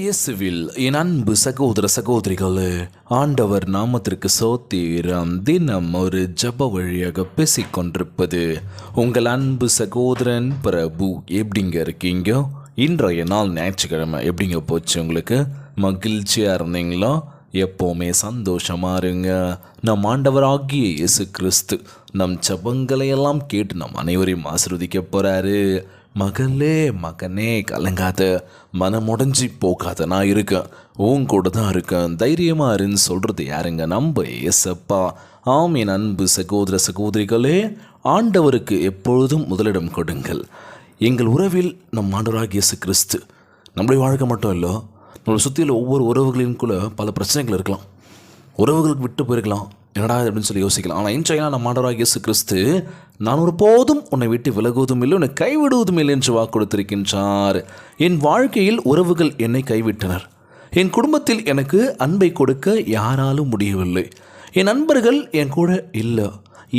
இயேசுவில் என் அன்பு சகோதர சகோதரிகளே, ஆண்டவர் நாமத்திற்கு சோத்திரம். தினம் ஒரு ஜப வழியாக பேசிக்கொண்டிருப்பது உங்கள் அன்பு சகோதரன் பிரபு. எப்படிங்க இருக்கீங்க? இன்றைய நாள் ஞாயிற்றுக்கிழமை எப்படிங்க போச்சு? உங்களுக்கு மகிழ்ச்சியாக இருந்தீங்களா? எப்போவுமே சந்தோஷமாக இருங்க. நம் ஆண்டவராகிய இயேசு கிறிஸ்து நம் ஜபங்களை எல்லாம் கேட்டு நம் அனைவரையும் ஆசீர்வதிக்க போகிறாரு. மகளே மகனே கலங்காத, மனமுடைஞ்சி போகாத, நான் இருக்கேன், உன் கூட தான் இருக்கேன், தைரியமாக இருன்னு சொல்கிறது யாருங்க? நம்ம ஏசப்பா. ஆம் என் அன்பு சகோதர சகோதரிகளே, ஆண்டவருக்கு எப்பொழுதும் முதலிடம் கொடுங்கள். எங்கள் உறவில் நம் ஆண்டவராகிய இயேசு கிறிஸ்து நம்முடைய வாழ்க்கை மட்டும் இல்லை, நம்மளை சுற்றியில் ஒவ்வொரு உறவுகளின்குள்ளே பல பிரச்சனைகள் இருக்கலாம், உறவுகளுக்கு விட்டு போயிருக்கலாம், என்னடா அப்படின்னு சொல்லி யோசிக்கலாம். ஆனால் இன்றைய நம்ம ஆண்டவராகிய இயேசு கிறிஸ்து நான் ஒருபோதும் உன்னை விட்டு விலகுவதும் இல்லை, உன்னை கைவிடுவதும் இல்லை என்று வாக்கு கொடுத்திருக்கின்றார். என் வாழ்க்கையில் உறவுகள் என்னை கைவிட்டனர். என் குடும்பத்தில் எனக்கு அன்பை கொடுக்க யாராலும் முடியவில்லை. என் நண்பர்கள் என் கூட இல்லை,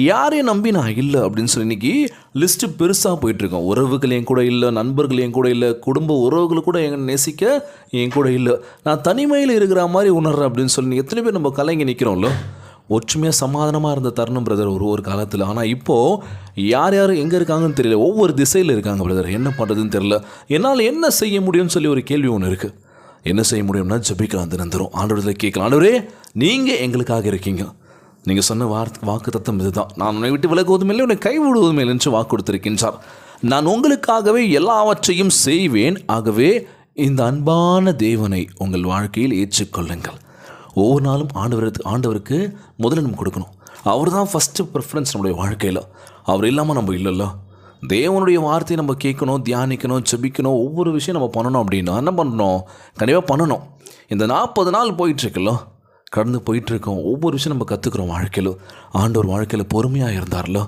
யாரையும் நம்பி நான் இல்லை அப்படின்னு சொல்லி இன்றைக்கி லிஸ்ட்டு பெருசாக போயிட்டுருக்கோம். உறவுகள் என் கூட இல்லை, நண்பர்கள் என் கூட இல்லை, குடும்ப உறவுகள் கூட எங்களை நேசிக்க என் கூட இல்லை, நான் தனிமையில் இருக்கிற மாதிரி உணர்றேன் அப்படின்னு சொல்லி எத்தனை பேர் நம்ம கலங்கி நிற்கிறோம்ல. ஒற்றுமையாக சமாதானமாக இருந்த தருணம் பிரதர் ஒரு காலத்தில். ஆனால் இப்போது யார் யார் எங்கே இருக்காங்கன்னு தெரியல, ஒவ்வொரு திசையில் இருக்காங்க பிரதர். என்ன பண்ணுறதுன்னு தெரியல. என்னால் என்ன செய்ய முடியும்னு சொல்லி ஒரு கேள்வி ஒன்று இருக்குது. என்ன செய்ய முடியும்னா ஜெபிக்கலாம், தினந்தரும் ஆண்டவரத்தில் கேட்கலாம். ஆண்டவரே, நீங்கள் எங்களுக்காக இருக்கீங்க, நீங்கள் சொன்ன வாக்கு தத்தம் இதுதான், நான் உன்னை விட்டு விலகுவதும் இல்லை, உன்னை கைவிடுவதும் இல்லை என்று வாக்கு கொடுத்திருக்கின்றார். நான் உங்களுக்காகவே எல்லாவற்றையும் செய்வேன். ஆகவே இந்த அன்பான தேவனை உங்கள் வாழ்க்கையில் ஏற்றுக்கொள்ளுங்கள். ஒவ்வொரு நாளும் ஆண்டவருக்கு முதலிடம் கொடுக்கணும். அவர் தான் ஃபஸ்ட்டு ப்ரிஃபரன்ஸ் நம்முடைய வாழ்க்கையில். அவர் இல்லாமல் நம்ம இல்லைல்ல. தேவனுடைய வார்த்தையை நம்ம கேட்கணும், தியானிக்கணும், ஜெபிக்கணும், ஒவ்வொரு விஷயம் நம்ம பண்ணணும். அப்படின்னா என்ன பண்ணணும்? கண்டிப்பாக பண்ணணும். இந்த 40 நாள் போயிட்டுருக்குல்ல, கடந்து போயிட்டுருக்கோம். ஒவ்வொரு விஷயம் நம்ம கற்றுக்குறோம் வாழ்க்கையில். ஆண்டவர் வாழ்க்கையில் பொறுமையாக இருந்தார்ல.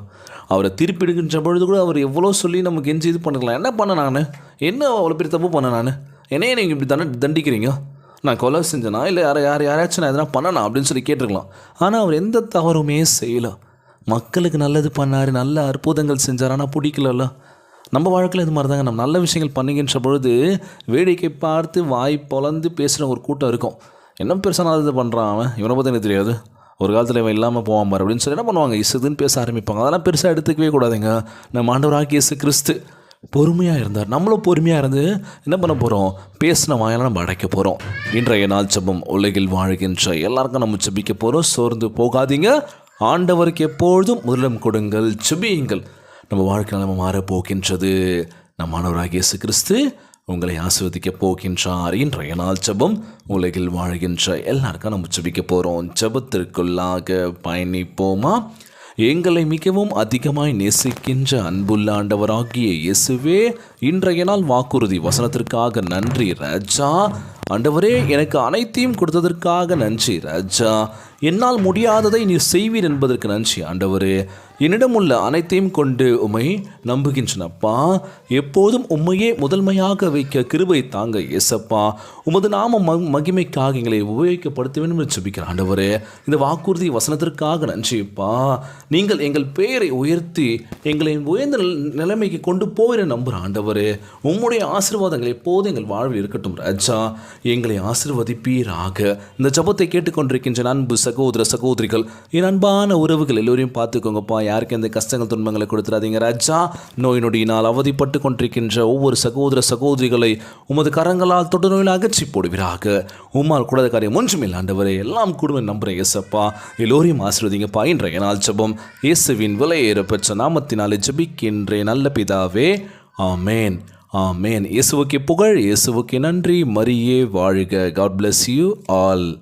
அவரை திருப்பிடுகின்ற பொழுது கூட அவர் எவ்வளோ சொல்லி நமக்கு எஞ்சி இது பண்ணிக்கலாம். என்ன பண்ண நான்? என்ன அவ்வளோ பெரிய தப்பு பண்ண நான்? என்னையே நீங்கள் இப்படி தண்டிக்கிறீங்க? நான் கொலை செஞ்சேனா இல்லை யாராச்சும் நான் எதனா பண்ணனா அப்படின்னு சொல்லி கேட்டிருக்கலாம். ஆனால் அவர் எந்த தவறுமே செய்யலை. மக்களுக்கு நல்லது பண்ணார், நல்ல அற்புதங்கள் செஞ்சார். ஆனால் பிடிக்கலல்ல. நம்ம வாழ்க்கையில் இது மாதிரி தாங்க. நம்ம நல்ல விஷயங்கள் பண்ணிக்கின்ற பொழுது வேடிக்கை பார்த்து வாய் பொலந்து பேசுகிற ஒரு கூட்டம் இருக்கும். என்ன பெருசாக நல்லது பண்ணுறான் அவன், இவனை பற்றி எனக்கு தெரியாது, ஒரு காலத்தில் இவன் இல்லாமல் போவான் பாரு அப்படின்னு சொல்லி என்ன பண்ணுவாங்க? இசுதுன்னு பேச ஆரம்பிப்பாங்க. அதெல்லாம் பெருசாக எடுத்துக்கவே கூடாதுங்க. நம்ம ஆண்டவராகிய இயேசு கிறிஸ்து பொறுமையாக இருந்தார். நம்மளும் பொறுமையாக இருந்து என்ன பண்ண போகிறோம்? பேசின வாயெல்லாம் நம்ம அடைக்க போகிறோம். இன்றைய நாள் ஜெபம். உலகில் வாழ்கின்ற எல்லாருக்கும் நம்ம ஜெபிக்க போகிறோம். சோர்ந்து போகாதீங்க. ஆண்டவருக்கு எப்பொழுதும் முதலிடம் கொடுங்கள், ஜெபியுங்கள். நம்ம வாழ்க்கை நம்ம மாறப்போகின்றது. நம் ஆண்டவராகிய இயேசு கிறிஸ்து உங்களை ஆசீர்வதிக்க போகின்றார். இன்றைய நாள் ஜெபம். உலகில் வாழ்கின்ற எல்லாருக்கும் நம்ம ஜெபிக்க போகிறோம். ஜெபத்திற்குள்ளாக பயணிப்போமா? எங்களை மிகவும் அதிகமாய் நேசிக்கின்ற அன்புள்ள ஆண்டவராகிய இயேசுவே, இன்றைய நாள் வாக்குறுதி வசனத்திற்காக நன்றி ராஜா. ஆண்டவரே, எனக்கு அனைத்தையும் கொடுத்ததற்காக நன்றி ராஜா. என்னால் முடியாததை நீர் செய்வீர் என்பதற்கு நன்றி ஆண்டவரே. என்னிடம் உள்ள அனைத்தையும் கொண்டு உம்மை நம்புகின்றனப்பா. எப்போதும் உம்மையே முதன்மையாக வைக்க கிருபை தாங்க இயேசப்பா. உமது நாம மகிமைக்காக எங்களை உபயோகிக்கப்படுத்த வேண்டும் என்று ஜெபிக்கிறேன் ஆண்டவரே. இந்த வாக்குறுதி வசனத்திற்காக நன்றிப்பா. நீங்கள் எங்கள் பெயரை உயர்த்தி எங்களை உயர்ந்த நிலைமைக்கு கொண்டு போகிற நம்புகிற ஆண்டவரே. உம்முடைய ஆசீர்வாதங்கள் எப்போதும் எங்கள் வாழ்வில் இருக்கட்டும் ராஜா. எங்களை ஆசீர்வதிப்பீராக. இந்த ஜெபத்தை கேட்டுக்கொண்டிருக்கின்ற அன்பு சகோதர சகோதரிகள், என் அன்பான உறவுகள் எல்லோரையும் பார்த்துக்கோங்கப்பா. யாருக்கு எந்த கஷ்டங்கள் துன்பங்களை கொடுத்துறாதீங்க ராஜா. நோய் நொடியினால் அவதிப்பட்டு கொண்டிருக்கின்ற ஒவ்வொரு சகோதர சகோதரிகளை உமது கரங்களால் தொட்டு நோயில் அகற்றி போடுவீராக. உம்மால் கூடாத காரியம் ஒன்றுமில்லை ஆண்டவரே. எல்லாம் கூடுவேன் நம்புகிறேன் இயேசப்பா. எல்லோரையும் ஆசீர்வதிங்கப்பா. இன்றைய நாள் ஜெபம் இயேசுவின் விலையேற பெற்ற நாமத்தினாலே ஜெபிக்கின்றேன் நல்ல பிதாவே. ஆமேன், ஆமேன். இயேசுவுக்கு புகழ், இயேசுவுக்கு நன்றி. மரியே வாழ்க. God bless you all.